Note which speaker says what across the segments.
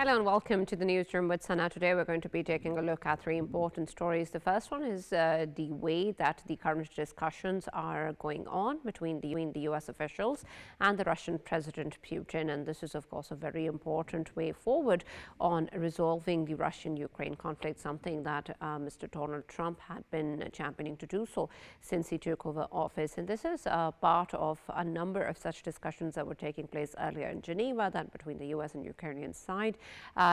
Speaker 1: Hello and welcome to the newsroom with Sana. Today we're going to be taking a look at three important stories. The first one is the way that the current discussions are going on between the US officials and the Russian President Putin. And this is, of course, a very important way forward on resolving the Russian-Ukraine conflict, something that Mr. Donald Trump had been championing to do so since he took over office. And this is part of a number of such discussions that were taking place earlier in Geneva, then between the US and Ukrainian side.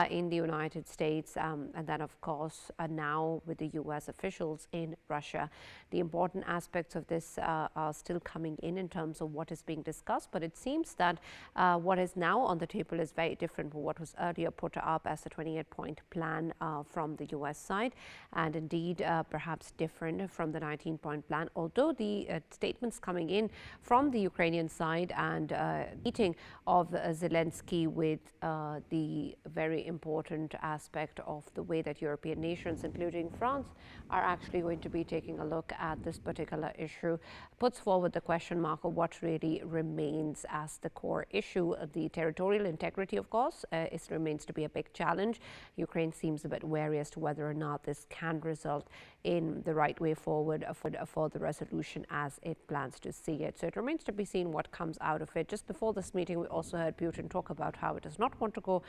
Speaker 1: In the United States, and then, of course, now with the US officials in Russia. The important aspects of this are still coming in terms of what is being discussed, but it seems that what is now on the table is very different from what was earlier put up as the 28-point plan from the US side, and indeed perhaps different from the 19-point plan, although the statements coming in from the Ukrainian side and meeting of Zelensky with the very important aspect of the way that European nations, including France, are actually going to be taking a look at this particular issue, puts forward the question mark of what really remains as the core issue. The territorial integrity, of course, remains to be a big challenge. Ukraine seems a bit wary as to whether or not this can result in the right way forward for the resolution as it plans to see it. So it remains to be seen what comes out of it. Just before this meeting, we also heard Putin talk about how it does not want to go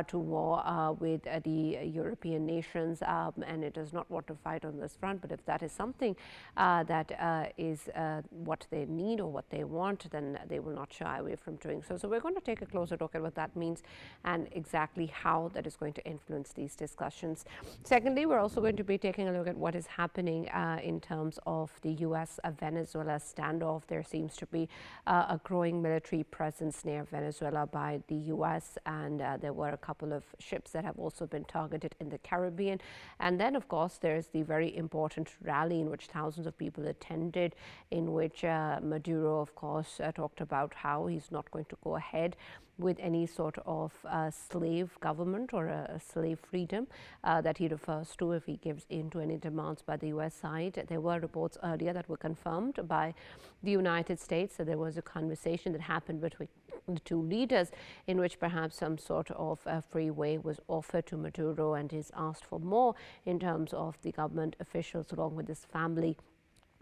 Speaker 1: to war with the European nations, and it does not want to fight on this front. But if that is something that is what they need or what they want, then they will not shy away from doing so. So we're going to take a closer look at what that means and exactly how that is going to influence these discussions. Secondly, we're also going to be taking a look at what is happening in terms of the US-Venezuela standoff. There seems to be a growing military presence near Venezuela by the US, and there were a couple of ships that have also been targeted in the Caribbean. And then, of course, there's the very important rally in which thousands of people attended, in which Maduro, of course, talked about how he's not going to go ahead with any sort of slave government or a slave freedom that he refers to if he gives in to any demands by the US side. There were reports earlier that were confirmed by the United States that there was a conversation that happened between the two leaders in which perhaps some sort of freeway was offered to Maduro, and he's asked for more in terms of the government officials along with his family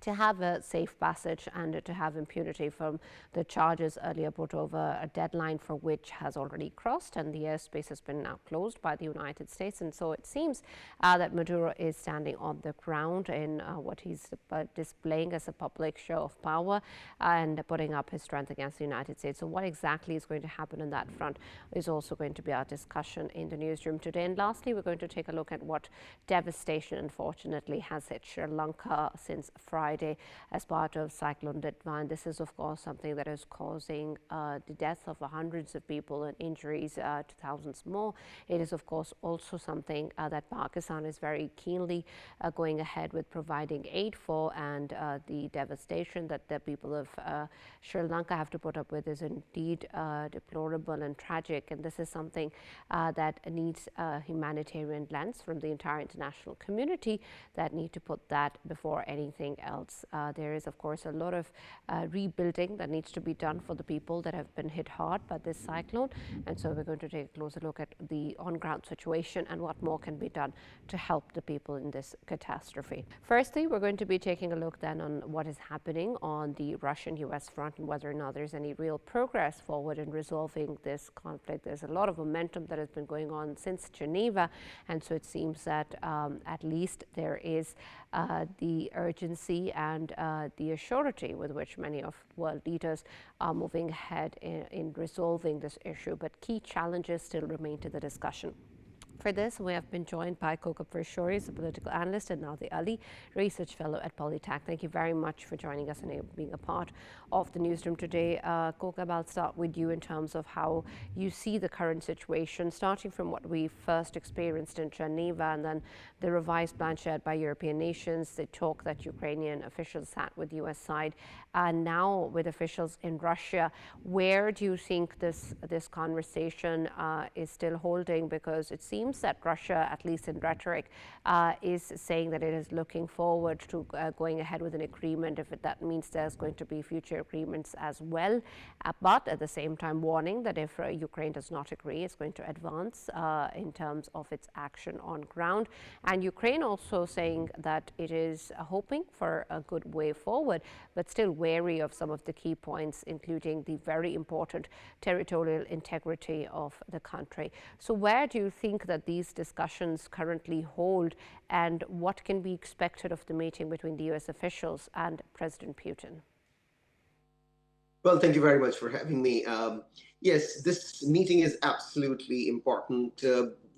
Speaker 1: to have a safe passage and to have impunity from the charges earlier put over, a deadline for which has already crossed, and the airspace has been now closed by the United States. And so it seems that Maduro is standing on the ground in what he's displaying as a public show of power and putting up his strength against the United States. So what exactly is going to happen on that front is also going to be our discussion in the newsroom today. And lastly, we're going to take a look at what devastation, unfortunately, has hit Sri Lanka since Friday as part of Cyclone Ditwah. And this is, of course, something that is causing the deaths of hundreds of people and injuries to thousands more. It is, of course, also something that Pakistan is very keenly going ahead with providing aid for, and the devastation that the people of Sri Lanka have to put up with is indeed deplorable and tragic. And this is something that needs a humanitarian lens from the entire international community that need to put that before anything else. There is, of course, a lot of rebuilding that needs to be done for the people that have been hit hard by this cyclone. And so we're going to take a closer look at the on-ground situation and what more can be done to help the people in this catastrophe. Firstly, we're going to be taking a look then on what is happening on the Russian-US front and whether or not there's any real progress forward in resolving this conflict. There's a lot of momentum that has been going on since Geneva, and so it seems that at least there is the urgency and the assurity with which many of world leaders are moving ahead in resolving this issue. But key challenges still remain to the discussion. For this, we have been joined by Kokab Farshori, a political analyst, and Naade, research fellow at PoliTact. Thank you very much for joining us and being a part of the newsroom today. Kokab, I'll start with you in terms of how you see the current situation, starting from what we first experienced in Geneva and then the revised plan shared by European nations, the talk that Ukrainian officials had with the US side, and now with officials in Russia. Where do you think this conversation is still holding? Because it seems seems that Russia, at least in rhetoric, is saying that it is looking forward to going ahead with an agreement if that means there's going to be future agreements as well. But at the same time warning that if Ukraine does not agree, it's going to advance in terms of its action on ground. And Ukraine also saying that it is hoping for a good way forward, but still wary of some of the key points, including the very important territorial integrity of the country. So where do you think that these discussions currently hold, and what can be expected of the meeting between the US officials and President Putin?
Speaker 2: Well, thank you very much for having me. Yes, this meeting is absolutely important.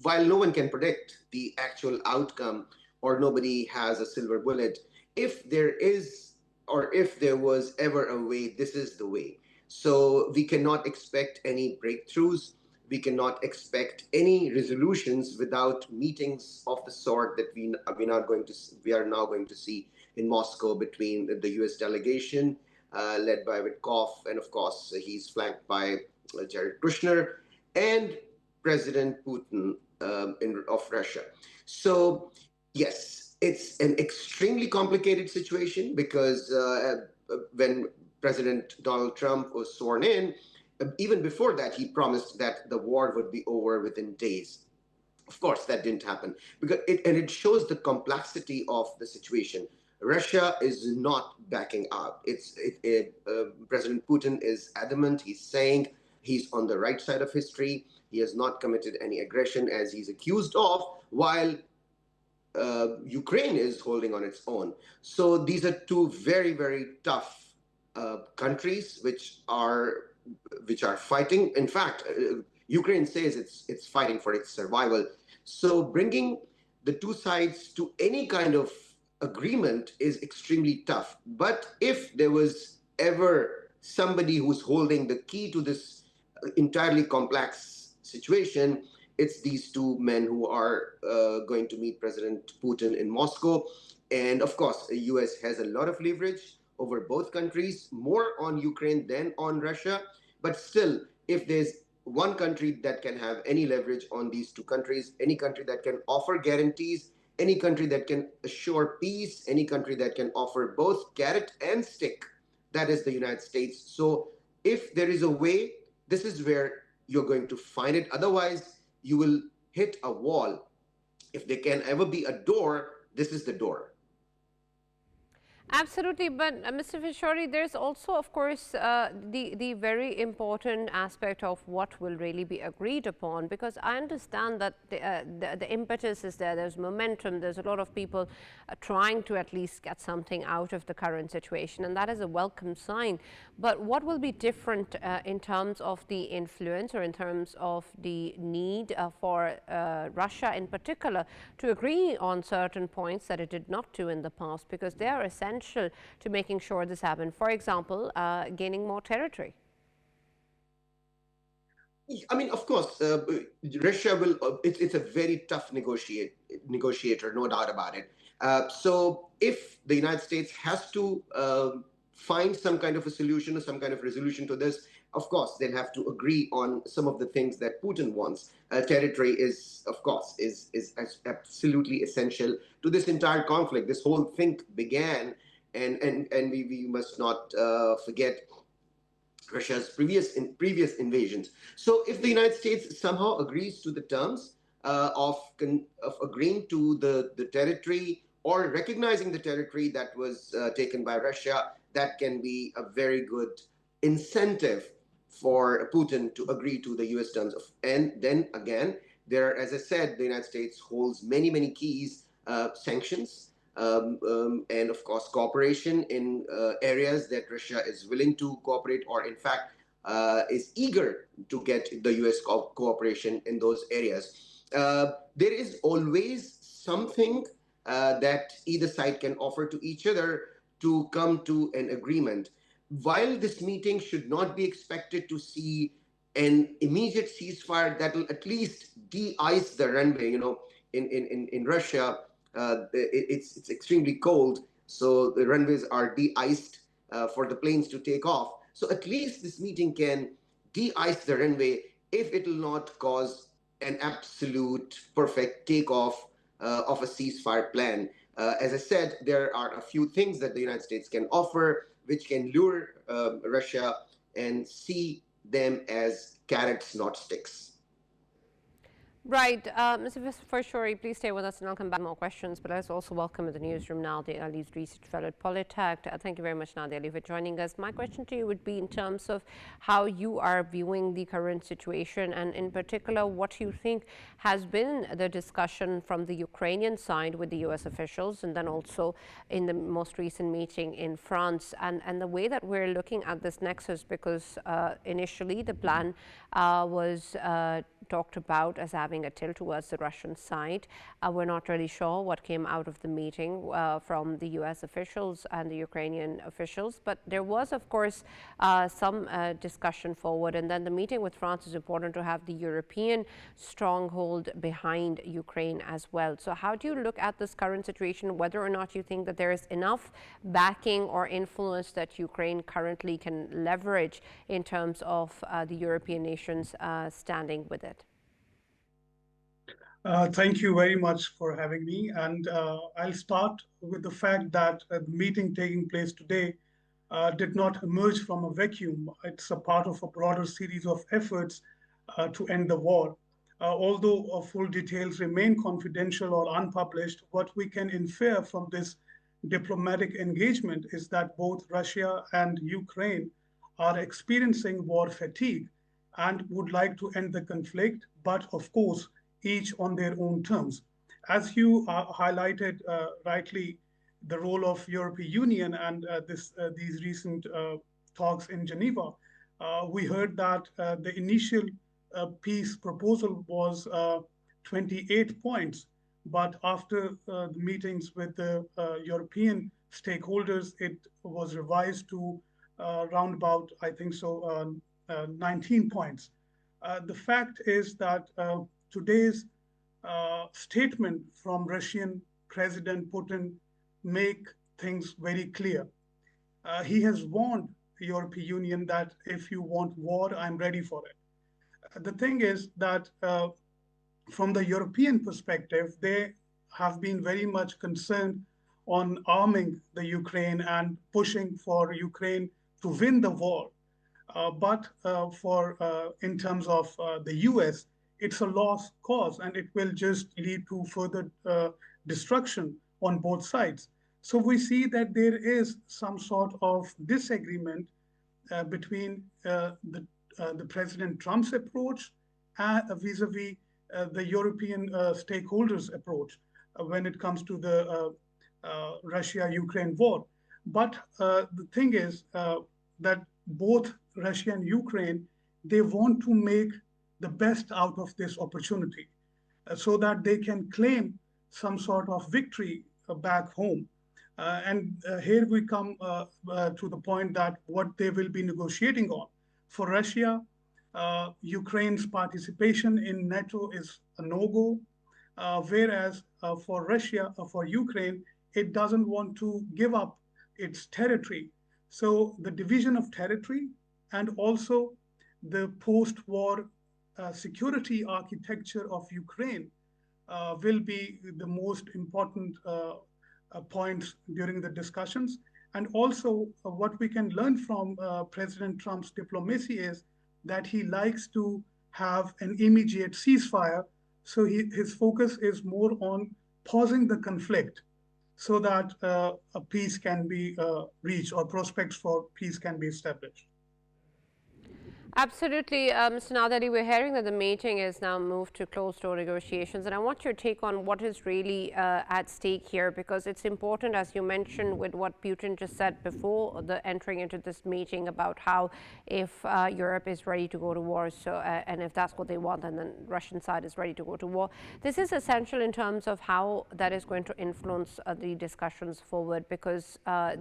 Speaker 2: While no one can predict the actual outcome, or nobody has a silver bullet, if there is, or if there was ever a way, this is the way. So we cannot expect any breakthroughs. We cannot expect any resolutions without meetings of the sort that we are now going to see in Moscow between the U.S. delegation led by Witkoff, and of course he's flanked by Jared Kushner and President Putin of Russia. So yes, it's an extremely complicated situation because when President Donald Trump was sworn in, even before that, he promised that the war would be over within days. Of course, that didn't happen because it shows the complexity of the situation. Russia is not backing out. President Putin is adamant. He's saying he's on the right side of history. He has not committed any aggression as he's accused of, while Ukraine is holding on its own. So these are two very, very tough countries which are fighting. In fact, Ukraine says it's fighting for its survival. So bringing the two sides to any kind of agreement is extremely tough. But if there was ever somebody who's holding the key to this entirely complex situation, it's these two men who are going to meet President Putin in Moscow. And of course, the US has a lot of leverage over both countries, more on Ukraine than on Russia. But still, if there's one country that can have any leverage on these two countries, any country that can offer guarantees, any country that can assure peace, any country that can offer both carrot and stick, that is the United States. So if there is a way, this is where you're going to find it. Otherwise, you will hit a wall. If there can ever be a door, this is the door.
Speaker 1: Absolutely, but Mr. Farshori, there's also, of course, the very important aspect of what will really be agreed upon, because I understand that the impetus is there, there's momentum, there's a lot of people trying to at least get something out of the current situation, and that is a welcome sign. But what will be different in terms of the influence, or in terms of the need for Russia in particular to agree on certain points that it did not do in the past, because they are essential to making sure this happens? For example, gaining more territory.
Speaker 2: I mean, of course, Russia will. It's a very tough negotiator, no doubt about it. So, if the United States has to find some kind of a solution or some kind of resolution to this, of course, they'll have to agree on some of the things that Putin wants. Territory is, of course, is absolutely essential to this entire conflict. This whole thing began. And we must not forget Russia's previous invasions. So if the United States somehow agrees to the terms of agreeing to the territory, or recognizing the territory that was taken by Russia, that can be a very good incentive for Putin to agree to the US terms. And then again, as I said, the United States holds many keys, sanctions, and of course cooperation in areas that Russia is willing to cooperate, or in fact is eager to get the US cooperation in those areas. There is always something that either side can offer to each other to come to an agreement. While this meeting should not be expected to see an immediate ceasefire that will at least de-ice the runway, in Russia, it's extremely cold, so the runways are de-iced for the planes to take off. So at least this meeting can de-ice the runway if it will not cause an absolute perfect takeoff of a ceasefire plan. As I said, there are a few things that the United States can offer, which can lure Russia and see them as carrots, not sticks.
Speaker 1: Right. Mr. Farshori, please stay with us and I'll come back with more questions. But let's also welcome in the newsroom now the Lead Research Fellow at PoliTact. Thank you very much, Naade, for joining us. My question to you would be in terms of how you are viewing the current situation, and in particular, what you think has been the discussion from the Ukrainian side with the US officials, and then also in the most recent meeting in France, and the way that we're looking at this nexus, because initially the plan was talked about as having a tilt towards the Russian side. We're not really sure what came out of the meeting from the US officials and the Ukrainian officials, but there was, of course, some discussion forward. And then the meeting with France is important to have the European stronghold behind Ukraine as well. So how do you look at this current situation, whether or not you think that there is enough backing or influence that Ukraine currently can leverage in terms of the European nations standing with it?
Speaker 3: Thank you very much for having me. And I'll start with the fact that the meeting taking place today did not emerge from a vacuum. It's a part of a broader series of efforts to end the war. Although full details remain confidential or unpublished, what we can infer from this diplomatic engagement is that both Russia and Ukraine are experiencing war fatigue and would like to end the conflict, but of course, each on their own terms. As you highlighted rightly, the role of European Union and these recent talks in Geneva, we heard that the initial peace proposal was 28 points, but after the meetings with the European stakeholders, it was revised to round about, I think so, 19 points. The fact is that today's statement from Russian President Putin make things very clear. He has warned the European Union that if you want war, I'm ready for it. The thing is that from the European perspective, they have been very much concerned on arming the Ukraine and pushing for Ukraine to win the war. But in terms of the US, it's a lost cause and it will just lead to further destruction on both sides. So we see that there is some sort of disagreement between the President Trump's approach vis-a-vis the European stakeholders' approach when it comes to the Russia-Ukraine war. But the thing is that both Russia and Ukraine, they want to make the best out of this opportunity so that they can claim some sort of victory back home. And here we come to the point that what they will be negotiating on. For Russia, Ukraine's participation in NATO is a no-go, whereas for Russia, for Ukraine, it doesn't want to give up its territory. So the division of territory and also the post-war security architecture of Ukraine will be the most important points during the discussions. And also what we can learn from President Trump's diplomacy is that he likes to have an immediate ceasefire. So his focus is more on pausing the conflict so that a peace can be reached or prospects for peace can be established.
Speaker 1: Absolutely. Mr. Naade, we're hearing that the meeting is now moved to closed-door negotiations, and I want your take on what is really at stake here, because it's important, as you mentioned, with what Putin just said before the entering into this meeting about how if Europe is ready to go to war, so and if that's what they want, and then Russian side is ready to go to war. This is essential in terms of how that is going to influence the discussions forward, because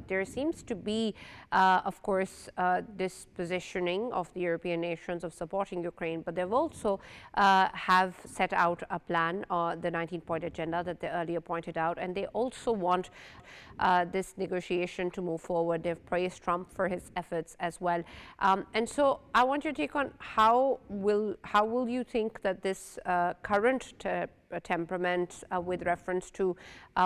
Speaker 1: there seems to be, of course, this positioning of the European nations of supporting Ukraine, but they've also have set out a plan, the 19-point agenda that they earlier pointed out, and they also want this negotiation to move forward. They've praised Trump for his efforts as well. And so I want your take on how will you think that this current temperament with reference to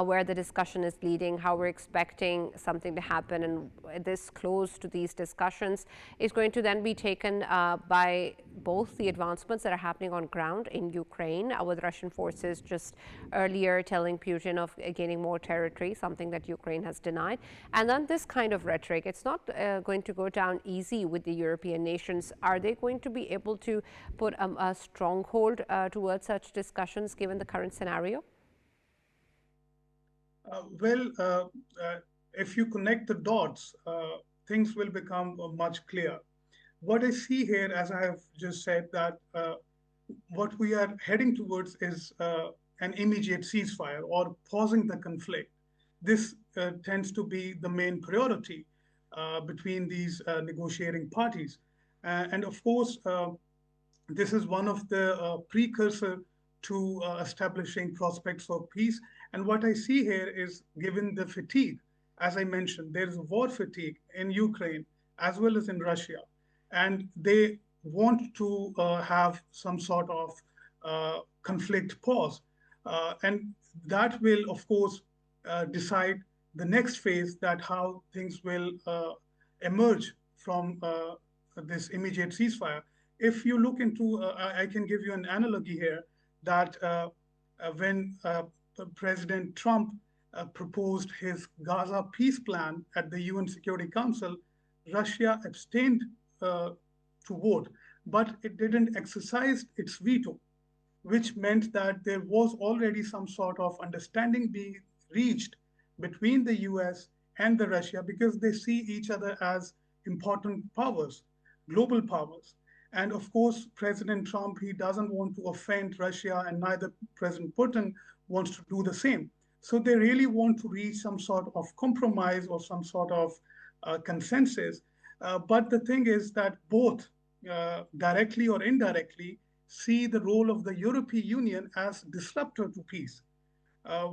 Speaker 1: where the discussion is leading, how we're expecting something to happen, and this close to these discussions is going to then be taken by both the advancements that are happening on ground in Ukraine, with Russian forces just earlier telling Putin of gaining more territory, something that Ukraine has denied, and then this kind of rhetoric. It's not going to go down easy with the European nations. Are they going to be able to put a stronghold towards such discussions given the current scenario?
Speaker 3: If you connect the dots, things will become much clearer. What I see here, as I have just said, that what we are heading towards is an immediate ceasefire or pausing the conflict. This tends to be the main priority between these negotiating parties. And of course, this is one of the precursor to establishing prospects for peace. And what I see here is, given the fatigue, as I mentioned, there is war fatigue in Ukraine as well as in Russia. And they want to have some sort of conflict pause. And that will, of course, decide the next phase, that how things will emerge from this immediate ceasefire. If you look into, I can give you an analogy here, that when President Trump proposed his Gaza peace plan at the UN Security Council, Russia abstained to vote, but it didn't exercise its veto, which meant that there was already some sort of understanding being reached between the US and the Russia, because they see each other as important powers, global powers. And of course, President Trump, he doesn't want to offend Russia, and neither President Putin wants to do the same. So they really want to reach some sort of compromise or some sort of consensus. But the thing is that both directly or indirectly see the role of the European Union as disruptor to peace,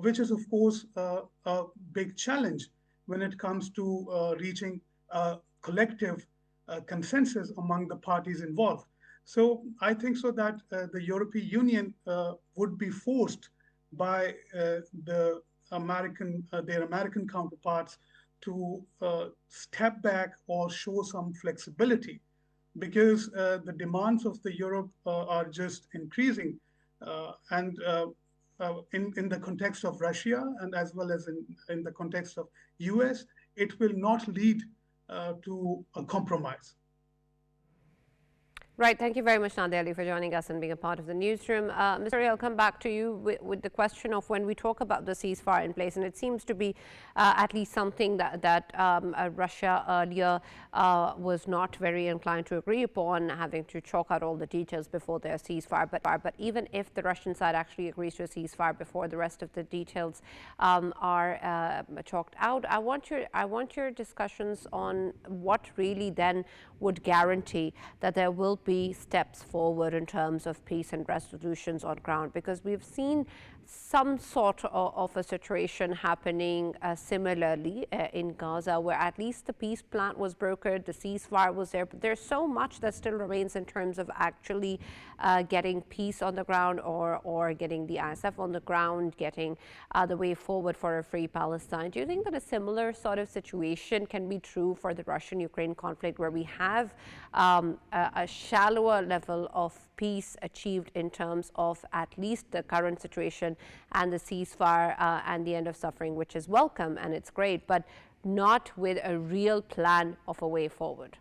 Speaker 3: which is of course a big challenge when it comes to reaching a collective consensus among the parties involved. So I think so that the European Union would be forced by their American counterparts to step back or show some flexibility, because the demands of the Europe are just increasing, and in the context of Russia, and as well as in the context of US, it will not lead to a compromise.
Speaker 1: Right. Thank you very much, Naade, for joining us and being a part of the newsroom. Mr. Ray, I'll come back to you with the question of, when we talk about the ceasefire in place, and it seems to be at least something that Russia earlier was not very inclined to agree upon, having to chalk out all the details before their ceasefire. But even if the Russian side actually agrees to a ceasefire before the rest of the details are chalked out, I want your discussions on what really then would guarantee that there will be steps forward in terms of peace and resolutions on ground, because we've seen some sort of a situation happening similarly in Gaza, where at least the peace plan was brokered, the ceasefire was there, but there's so much that still remains in terms of actually getting peace on the ground, or getting the ISF on the ground, getting the way forward for a free Palestine. Do you think that a similar sort of situation can be true for the Russian-Ukraine conflict, where we have a shallower level of peace achieved in terms of at least the current situation and the ceasefire and the end of suffering, which is welcome and it's great, but not with a real plan of a way forward?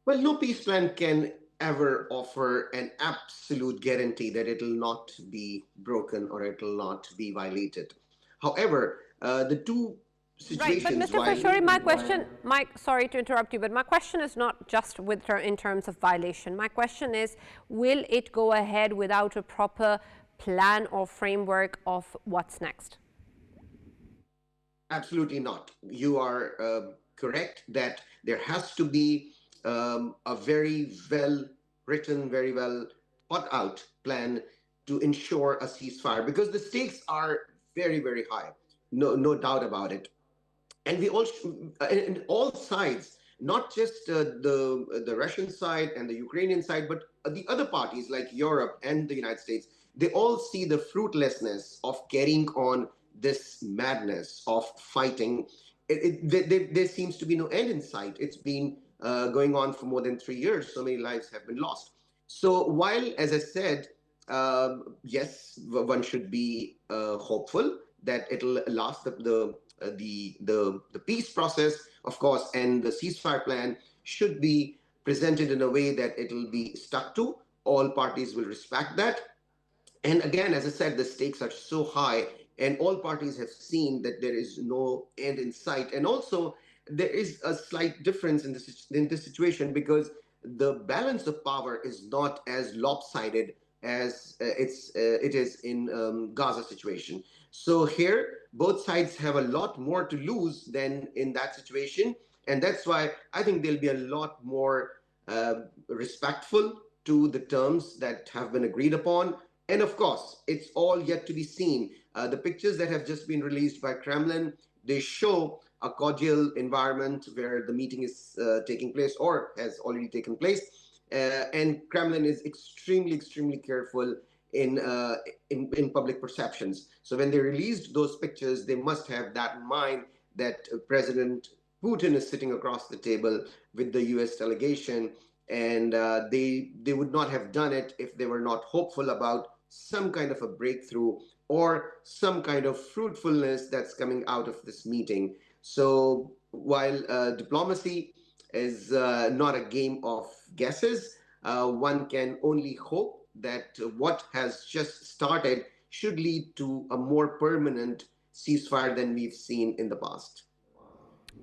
Speaker 2: Well, no peace plan can ever offer an absolute guarantee that it will not be broken or it will not be violated. However, the two situations.
Speaker 1: Right, but Mr. Farshori, my question, Mike, sorry to interrupt you, but my question is not just in terms of violation. My question is, will it go ahead without a proper plan or framework of what's next?
Speaker 2: Absolutely not. You are correct that there has to be a very well written, very well thought out plan to ensure a ceasefire, because the stakes are very, very high. No doubt about it. And we also, and all sides, not just the Russian side and the Ukrainian side, but the other parties like Europe and the United States, they all see the fruitlessness of carrying on this madness of fighting. There seems to be no end in sight. It's been going on for more than 3 years. So many lives have been lost. So while, as I said, yes, one should be hopeful that it'll last the peace process, of course, and the ceasefire plan should be presented in a way that it'll be stuck to. All parties will respect that. And again, as I said, the stakes are so high, and all parties have seen that there is no end in sight. And also, there is a slight difference in this situation, because the balance of power is not as lopsided as it is in Gaza situation. So here, both sides have a lot more to lose than in that situation, and that's why I think they'll be a lot more respectful to the terms that have been agreed upon. And of course, it's all yet to be seen. The pictures that have just been released by Kremlin, they show a cordial environment where the meeting is taking place or has already taken place. And Kremlin is extremely careful in public perceptions. So when they released those pictures, they must have that in mind, that President Putin is sitting across the table with the US delegation, and they would not have done it if they were not hopeful about some kind of a breakthrough or some kind of fruitfulness that's coming out of this meeting. So while diplomacy is not a game of guesses, one can only hope that what has just started should lead to a more permanent ceasefire than we've seen in the past.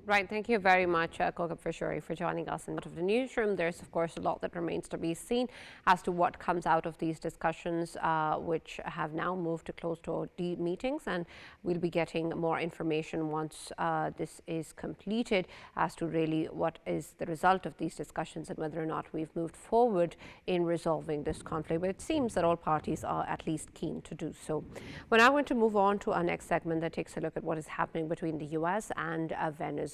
Speaker 1: Right. Thank you very much, Kokab Farshori, for joining us in the newsroom. There's, of course, a lot that remains to be seen as to what comes out of these discussions, which have now moved to closed-door meetings. And we'll be getting more information once this is completed as to really what is the result of these discussions and whether or not we've moved forward in resolving this conflict. But it seems that all parties are at least keen to do so. We're now going to move on to our next segment that takes a look at what is happening between the US and Venezuela.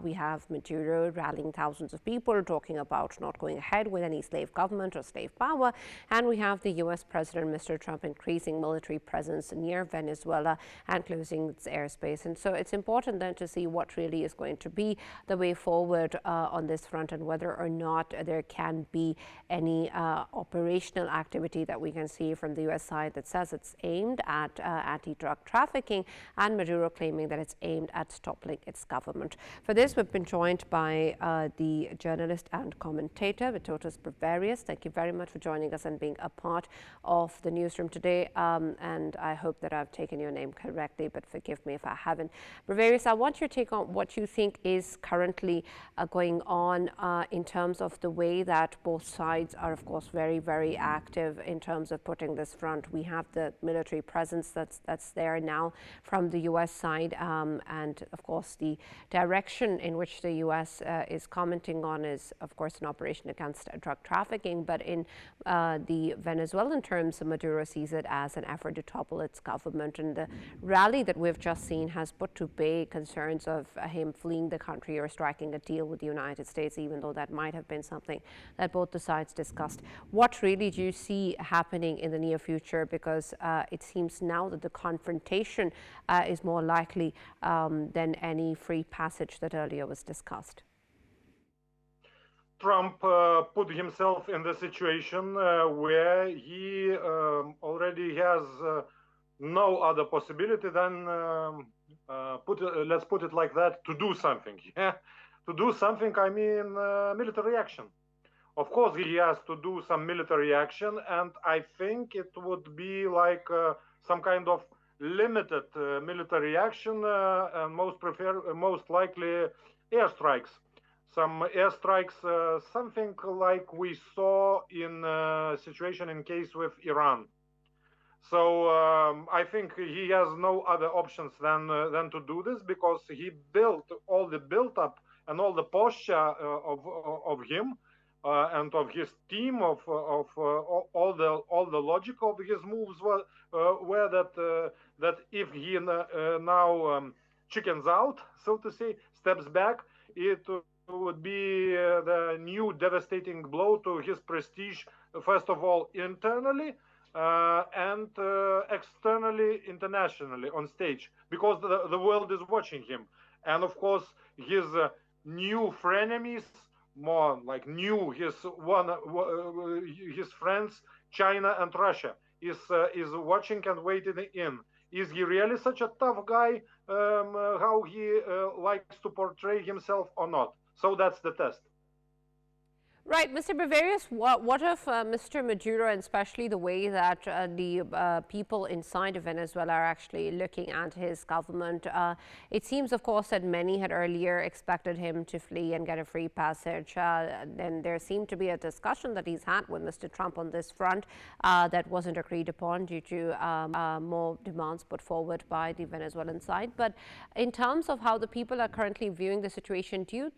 Speaker 1: We have Maduro rallying thousands of people, talking about not going ahead with any slave government or slave power. And we have the US President, Mr. Trump, increasing military presence near Venezuela and closing its airspace. And so it's important then to see what really is going to be the way forward on this front, and whether or not there can be any operational activity that we can see from the US side that says it's aimed at anti-drug trafficking, and Maduro claiming that it's aimed at stopping its government. For this, we've been joined by the journalist and commentator, Vytautas Bruveris. Thank you very much for joining us and being a part of the newsroom today. And I hope that I've taken your name correctly, but forgive me if I haven't. Bruveris, I want your take on what you think is currently going on in terms of the way that both sides are, of course, very active in terms of putting this front. We have the military presence that's there now from the US side, and of course the direction in which the US is commenting on is, of course, an operation against drug trafficking. But in the Venezuelan terms, Maduro sees it as an effort to topple its government. And the rally that we've just seen has put to bay concerns of him fleeing the country or striking a deal with the United States, even though that might have been something that both the sides discussed. What really do you see happening in the near future? Because it seems now that the confrontation is more likely than any free passage that earlier was discussed.
Speaker 4: Trump put himself in the situation where he already has no other possibility than let's put it like that, to do something. Yeah? To do something, I mean military action. Of course, he has to do some military action, and I think it would be like some kind of limited military action, and most likely airstrikes. Some airstrikes, something like we saw in situation in case with Iran. So I think he has no other options than to do this, because he built all the built-up and all the posture of him and of his team, of all the logic of his moves were that if he now chickens out, so to say, steps back, it would be the new devastating blow to his prestige, first of all internally and externally, internationally on stage, because the world is watching him. And of course his new frenemies, more like new, his friends China and Russia is watching and waiting in. Is he really such a tough guy, how he likes to portray himself, or not? So that's the test.
Speaker 1: Right, Mr. Bruveris, what of Mr. Maduro, and especially the way that the people inside of Venezuela are actually looking at his government? It seems, of course, that many had earlier expected him to flee and get a free passage. Then there seemed to be a discussion that he's had with Mr. Trump on this front that wasn't agreed upon due to more demands put forward by the Venezuelan side. But in terms of how the people are currently viewing the situation, do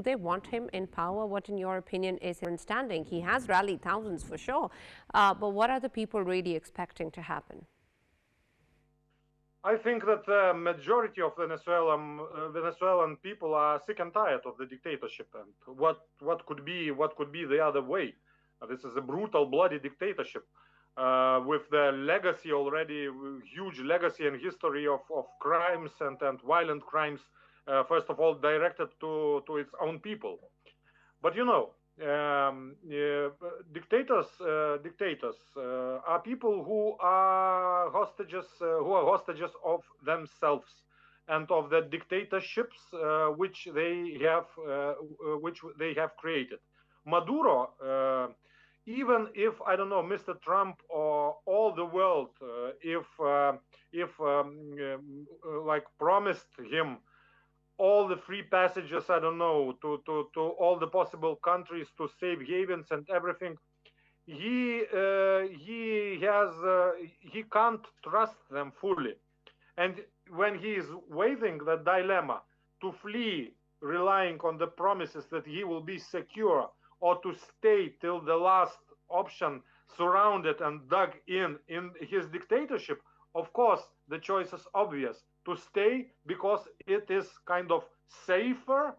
Speaker 1: they want him in power? What, in your opinion, is his standing? He has rallied thousands for sure, but what are the people really expecting to happen?
Speaker 4: I think that the majority of Venezuelan people are sick and tired of the dictatorship, and what could be the other way? This is a brutal, bloody dictatorship with the legacy already, huge legacy and history of crimes and violent crimes, first of all directed to its own people. But you know, dictators are people who are hostages of themselves and of the dictatorships which they have created. Maduro, even if, I don't know, Mr. Trump or all the world, like promised him all the free passages, I don't know, to all the possible countries, to safe havens and everything, he can't trust them fully. And when he is weighing the dilemma to flee, relying on the promises that he will be secure, or to stay till the last option, surrounded and dug in his dictatorship, of course the choice is obvious: to stay, because it is kind of safer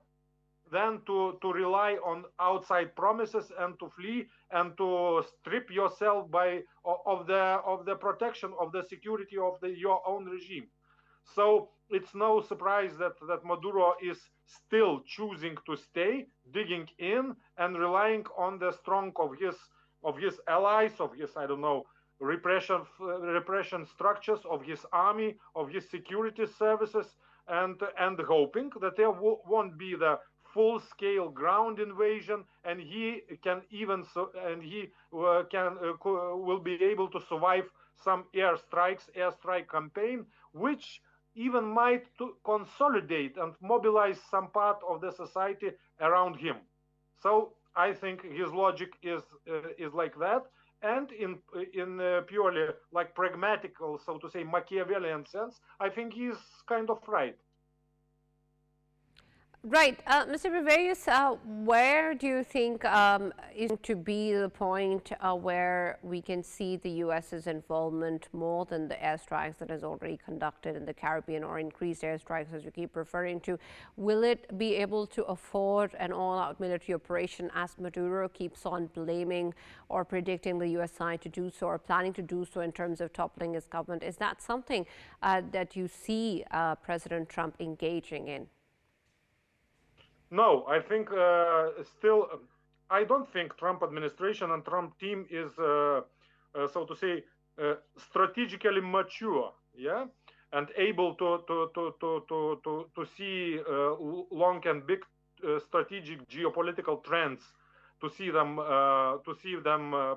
Speaker 4: than to rely on outside promises and to flee and to strip yourself of the protection, of the security of your own regime. So it's no surprise that Maduro is still choosing to stay, digging in and relying on the strength of his allies, of his, I don't know, repression structures, of his army, of his security services, and hoping that there won't be the full-scale ground invasion, and he can even will be able to survive some airstrike campaign, which even might to consolidate and mobilize some part of the society around him. So I think his logic is like that. And in purely like pragmatical, so to say, Machiavellian sense, I think he's kind of right.
Speaker 1: Right. Mr. Bruveris, where do you think is to be the point where we can see the U.S.'s involvement more than the airstrikes that is already conducted in the Caribbean, or increased airstrikes, as you keep referring to? Will it be able to afford an all-out military operation, as Maduro keeps on blaming or predicting the U.S. side to do so, or planning to do so, in terms of toppling his government? Is that something that you see President Trump engaging in?
Speaker 4: No, I think still, I don't think Trump administration and Trump team is, so to say, strategically mature, yeah, and able to see long and big strategic geopolitical trends, to see them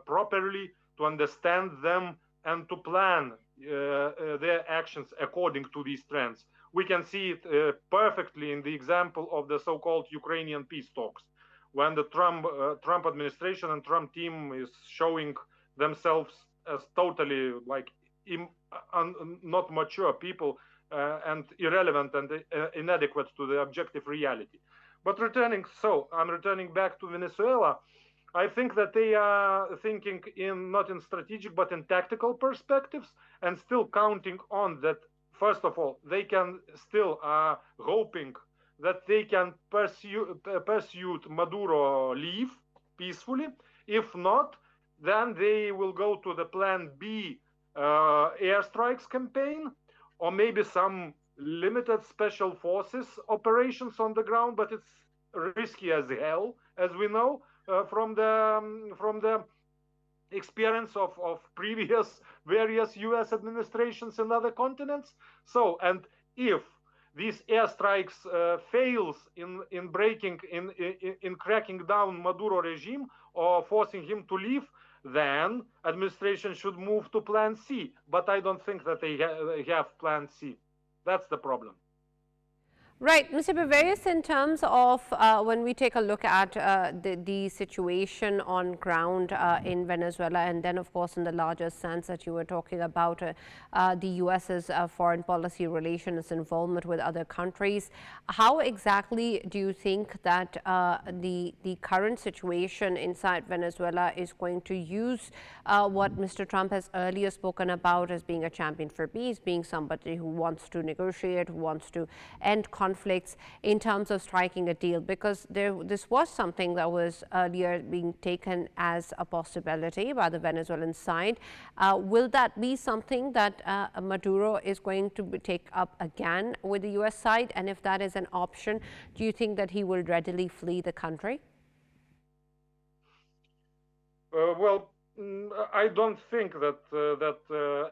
Speaker 4: properly, to understand them, and to plan their actions according to these trends. We can see it perfectly in the example of the so-called Ukrainian peace talks, when the Trump administration and Trump team is showing themselves as totally like not mature people and irrelevant and inadequate to the objective reality. But I'm returning back to Venezuela. I think that they are thinking not in strategic but in tactical perspectives, and still counting on that. First of all, they can still hoping that they can pursue Maduro leave peacefully. If not, then they will go to the plan B airstrikes campaign, or maybe some limited special forces operations on the ground, but it's risky as hell, as we know from the experience of previous various US administrations in other continents. So, and if these airstrikes fails in breaking, in cracking down Maduro regime or forcing him to leave, then administration should move to plan C. But I don't think that they have plan C. That's the problem.
Speaker 1: Right, Mr. Bruveris, in terms of when we take a look at the situation on ground in Venezuela, and then of course in the larger sense that you were talking about the US's foreign policy relations involvement with other countries, how exactly do you think that the current situation inside Venezuela is going to use what Mr. Trump has earlier spoken about as being a champion for peace, being somebody who wants to negotiate, who wants to end conflicts in terms of striking a deal? Because this was something that was earlier being taken as a possibility by the Venezuelan side. Will that be something that Maduro is going to take up again with the US side? And if that is an option, do you think that he will readily flee the country?
Speaker 4: Well, I don't think that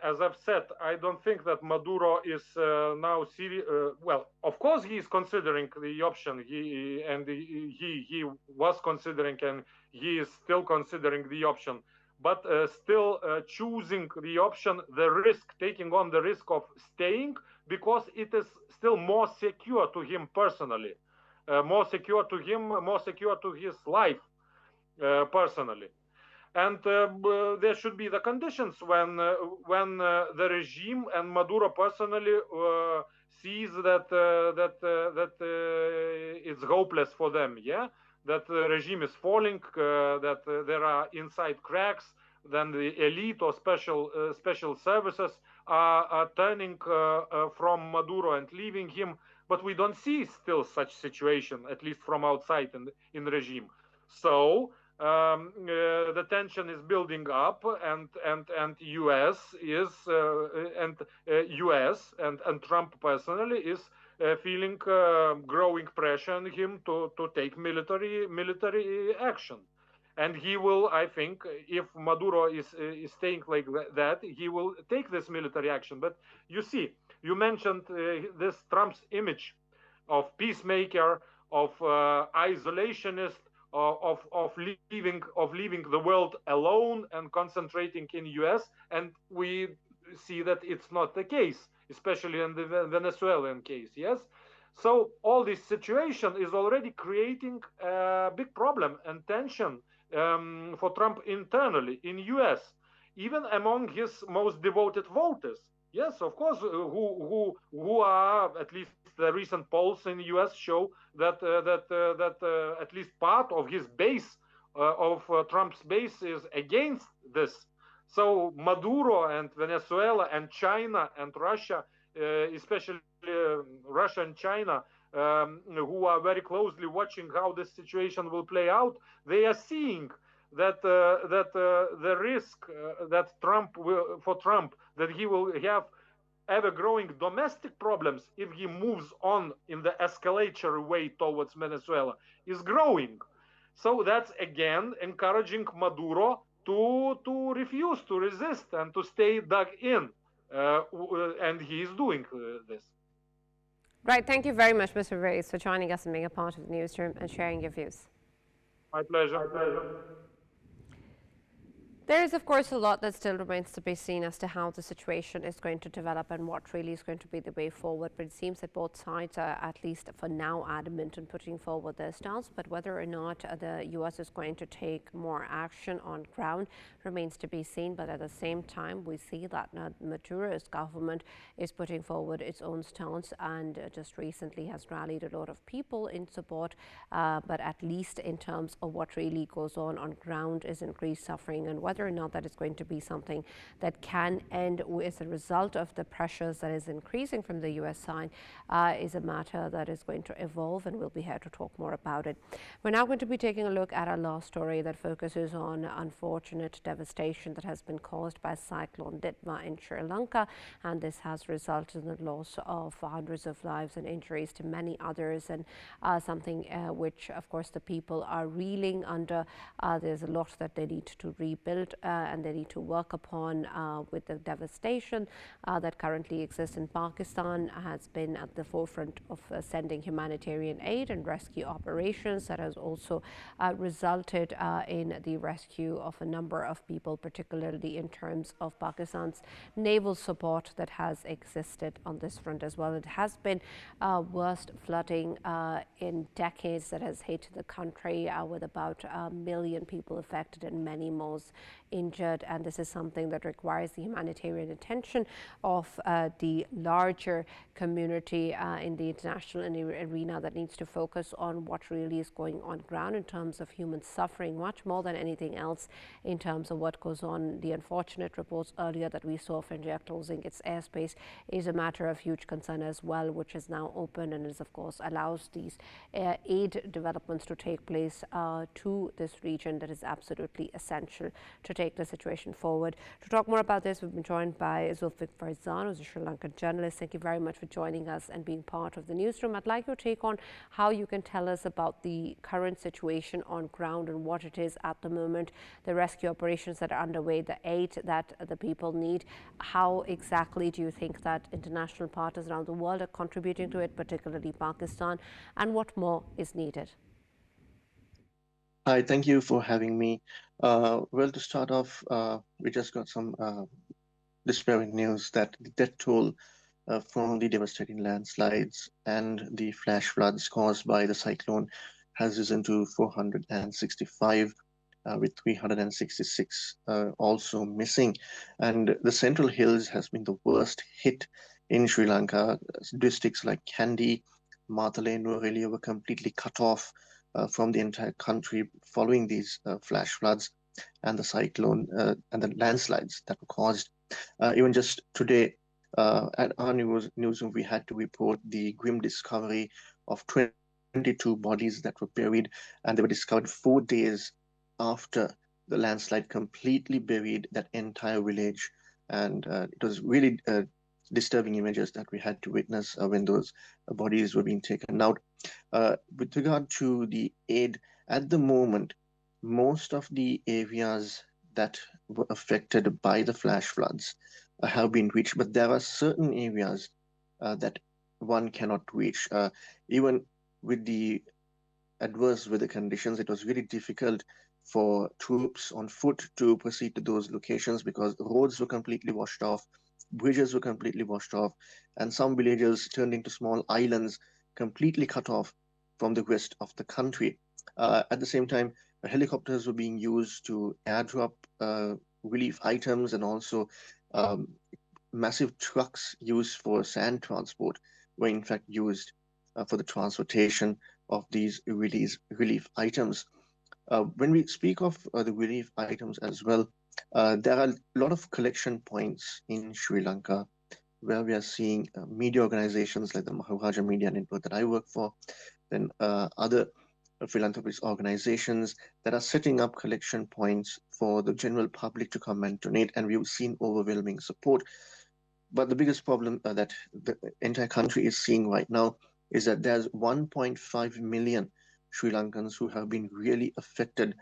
Speaker 4: as I've said, I don't think that Maduro is now serious. Well, of course he is considering the option. He was considering, and he is still considering the option, but still choosing the option, the risk, taking on the risk of staying, because it is still more secure to him personally, more secure to him, more secure to his life personally. And there should be the conditions when the regime and Maduro personally sees that it's hopeless for them. Yeah, that the regime is falling, that there are inside cracks. Then the elite or special services are turning from Maduro and leaving him. But we don't see still such situation, at least from outside in the regime. So. The tension is building up, and US is US and Trump personally is feeling growing pressure on him to take military action, and he will, I think, if Maduro is staying like that, he will take this military action. But you see, you mentioned this Trump's image of peacemaker, of isolationist, of leaving the world alone and concentrating in US, and we see that it's not the case, especially in the Venezuelan case. Yes, so all this situation is already creating a big problem and tension for Trump internally in US, even among his most devoted voters. Yes, of course, who are, at least the recent polls in the US show that at least part of his base, of Trump's base, is against this. So Maduro and Venezuela and China and Russia, especially Russia and China, who are very closely watching how this situation will play out, they are seeing that the risk that for Trump, that he will have ever-growing domestic problems if he moves on in the escalatory way towards Venezuela, is growing. So that's again encouraging Maduro to refuse, to resist, and to stay dug in, and he is doing this.
Speaker 1: Right. Thank you very much, Mr. Bruveris, for joining us and being a part of the newsroom and sharing your views.
Speaker 4: My pleasure.
Speaker 1: There is, of course, a lot that still remains to be seen as to how the situation is going to develop and what really is going to be the way forward. But it seems that both sides are, at least for now, adamant in putting forward their stance. But whether or not the US is going to take more action on ground remains to be seen. But at the same time, we see that Maduro's government is putting forward its own stance and just recently has rallied a lot of people in support. But at least in terms of what really goes on ground is increased suffering, and whether or not that is going to be something that can end as a result of the pressures that is increasing from the US side is a matter that is going to evolve, and we'll be here to talk more about it. We're now going to be taking a look at our last story that focuses on unfortunate devastation that has been caused by Cyclone Ditwah in Sri Lanka, and this has resulted in the loss of hundreds of lives and injuries to many others, and something which, of course, the people are reeling under. There's a lot that they need to rebuild and they need to work upon with the devastation that currently exists in Pakistan. Has been at the forefront of sending humanitarian aid and rescue operations that has also resulted in the rescue of a number of people, particularly in terms of Pakistan's naval support that has existed on this front as well. It has been worst flooding in decades that has hit the country with about 1 million people affected and many more injured, and this is something that requires the humanitarian attention of the larger community in the international arena that needs to focus on what really is going on ground in terms of human suffering, much more than anything else in terms of what goes on. The unfortunate reports earlier that we saw of India closing its airspace is a matter of huge concern as well, which is now open and is, of course, allows these aid developments to take place to this region that is absolutely essential to take the situation forward. To talk more about this, we've been joined by Zulfick Farzan, who's a Sri Lankan journalist. Thank you very much for joining us and being part of the newsroom. I'd like your take on how you can tell us about the current situation on ground and what it is at the moment, the rescue operations that are underway, the aid that the people need. How exactly do you think that international partners around the world are contributing to it, particularly Pakistan, and what more is needed?
Speaker 5: Hi, thank you for having me. Well, to start off, we just got some despairing news that the death toll from the devastating landslides and the flash floods caused by the cyclone has risen to 465, with 366 also missing. And the Central Hills has been the worst hit in Sri Lanka. Districts like Kandy, Matale, Nuwara were completely cut off from the entire country following these flash floods and the cyclone and the landslides that were caused. Even just today at our newsroom, we had to report the grim discovery of 22 bodies that were buried, and they were discovered 4 days after the landslide completely buried that entire village. And it was really disturbing images that we had to witness when those bodies were being taken out. With regard to the aid, at the moment, most of the areas that were affected by the flash floods have been reached, but there are certain areas that one cannot reach. Even with the adverse weather conditions, it was really difficult for troops on foot to proceed to those locations because roads were completely washed off, bridges were completely washed off, and some villages turned into small islands completely cut off from the rest of the country. At the same time, helicopters were being used to airdrop relief items, and also massive trucks used for sand transport were in fact used for the transportation of these relief items. When we speak of the relief items as well, there are a lot of collection points in Sri Lanka where we are seeing media organizations like the Maharaja Media Network that I work for, then other philanthropist organizations that are setting up collection points for the general public to come and donate, and we've seen overwhelming support. But the biggest problem that the entire country is seeing right now is that there's 1.5 million Sri Lankans who have been really affected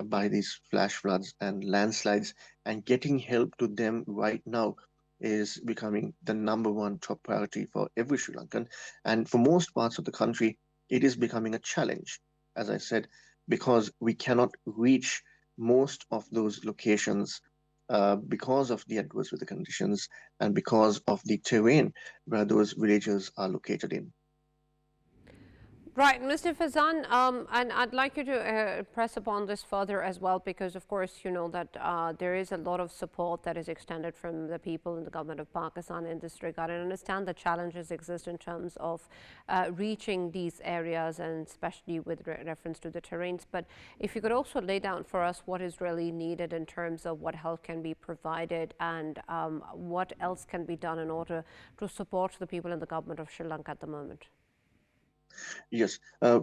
Speaker 5: by these flash floods and landslides, and getting help to them right now is becoming the #1 top priority for every Sri Lankan. And for most parts of the country, it is becoming a challenge, as I said, because we cannot reach most of those locations because of the adverse weather conditions and because of the terrain where those villages are located in.
Speaker 1: Right, Mr. Farzan, and I'd like you to press upon this further as well, because of course you know that there is a lot of support that is extended from the people in the government of Pakistan in this regard. And I understand the challenges exist in terms of reaching these areas, and especially with reference to the terrains. But if you could also lay down for us what is really needed in terms of what help can be provided, and what else can be done in order to support the people in the government of Sri Lanka at the moment.
Speaker 5: Yes.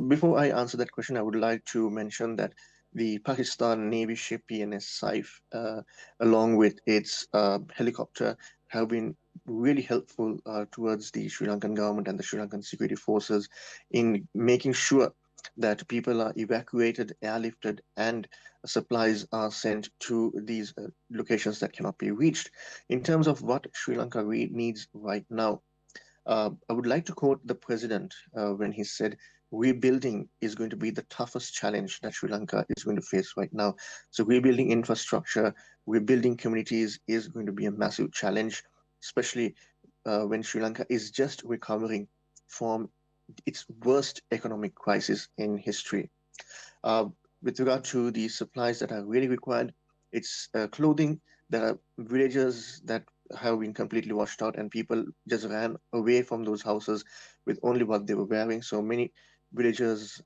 Speaker 5: Before I answer that question, I would like to mention that the Pakistan Navy ship PNS Saif, along with its helicopter, have been really helpful towards the Sri Lankan government and the Sri Lankan security forces in making sure that people are evacuated, airlifted, and supplies are sent to these locations that cannot be reached. In terms of what Sri Lanka needs right now, I would like to quote the president when he said, rebuilding is going to be the toughest challenge that Sri Lanka is going to face right now. So rebuilding infrastructure, rebuilding communities is going to be a massive challenge, especially when Sri Lanka is just recovering from its worst economic crisis in history. With regard to the supplies that are really required, it's clothing. There are villages that have been completely washed out, and people just ran away from those houses with only what they were wearing. So many villagers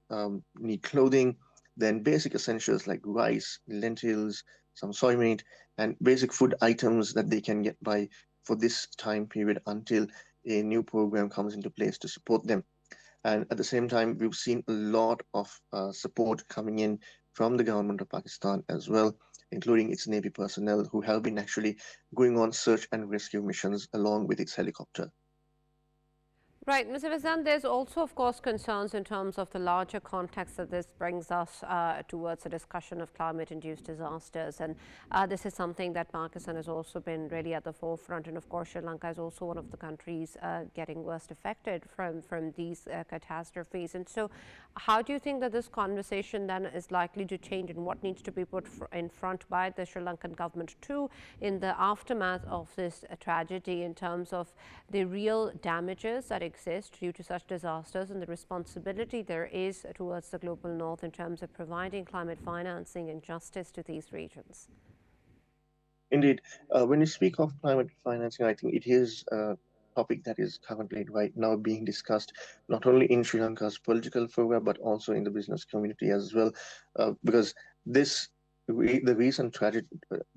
Speaker 5: need clothing, then basic essentials like rice, lentils, some soy meat, and basic food items that they can get by for this time period until a new program comes into place to support them. And at the same time, we've seen a lot of support coming in from the government of Pakistan as well, including its Navy personnel who have been actually going on search and rescue missions along with its helicopter.
Speaker 1: Right, Mr. Farzan, there's also, of course, concerns in terms of the larger context that this brings us towards a discussion of climate-induced disasters. And this is something that Pakistan has also been really at the forefront. And of course, Sri Lanka is also one of the countries getting worst affected from these catastrophes. And so how do you think that this conversation then is likely to change, and what needs to be put in front by the Sri Lankan government too in the aftermath of this tragedy in terms of the real damages that exist due to such disasters and the responsibility there is towards the global north in terms of providing climate financing and justice to these regions?
Speaker 5: Indeed. When you speak of climate financing, I think it is a topic that is currently right now being discussed, not only in Sri Lanka's political fora, but also in the business community as well, because the recent tragic,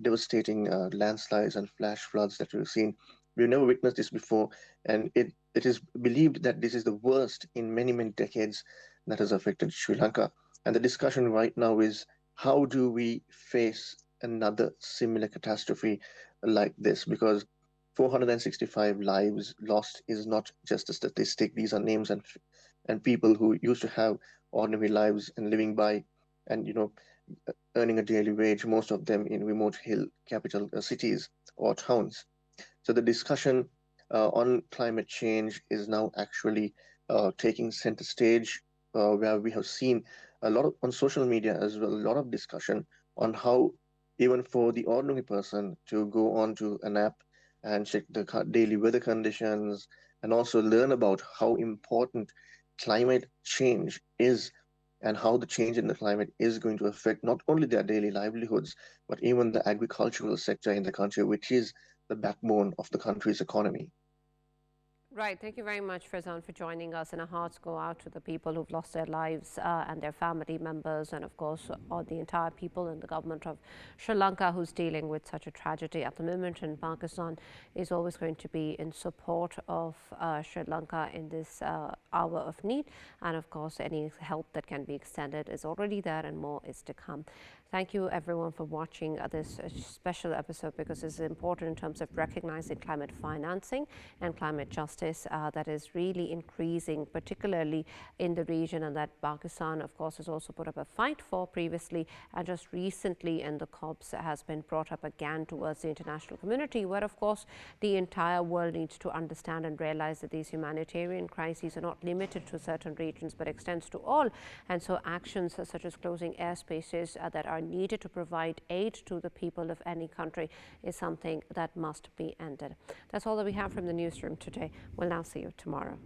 Speaker 5: devastating landslides and flash floods that we've seen, we've never witnessed this before, and it is believed that this is the worst in many, many decades that has affected Sri Lanka. And the discussion right now is, how do we face another similar catastrophe like this? Because 465 lives lost is not just a statistic. These are names and people who used to have ordinary lives and living by, and earning a daily wage, most of them in remote hill capital cities or towns. So the discussion on climate change is now actually taking center stage, where we have seen a lot of, on social media as well, a lot of discussion on how even for the ordinary person to go on to an app and check the daily weather conditions and also learn about how important climate change is and how the change in the climate is going to affect not only their daily livelihoods, but even the agricultural sector in the country, which is the backbone of the country's economy.
Speaker 1: Right. Thank you very much, Farzan, for joining us. And our hearts go out to the people who've lost their lives and their family members, and of course, all the entire people in the government of Sri Lanka who's dealing with such a tragedy at the moment. And Pakistan is always going to be in support of Sri Lanka in this hour of need. And of course, any help that can be extended is already there, and more is to come. Thank you, everyone, for watching this special episode, because it's important in terms of recognizing climate financing and climate justice that is really increasing, particularly in the region, and that Pakistan, of course, has also put up a fight for previously, and just recently in the COPs has been brought up again towards the international community, where, of course, the entire world needs to understand and realize that these humanitarian crises are not limited to certain regions, but extends to all. And so actions such as closing airspaces that are needed to provide aid to the people of any country is something that must be ended. That's all that we have from the newsroom today. We'll now see you tomorrow.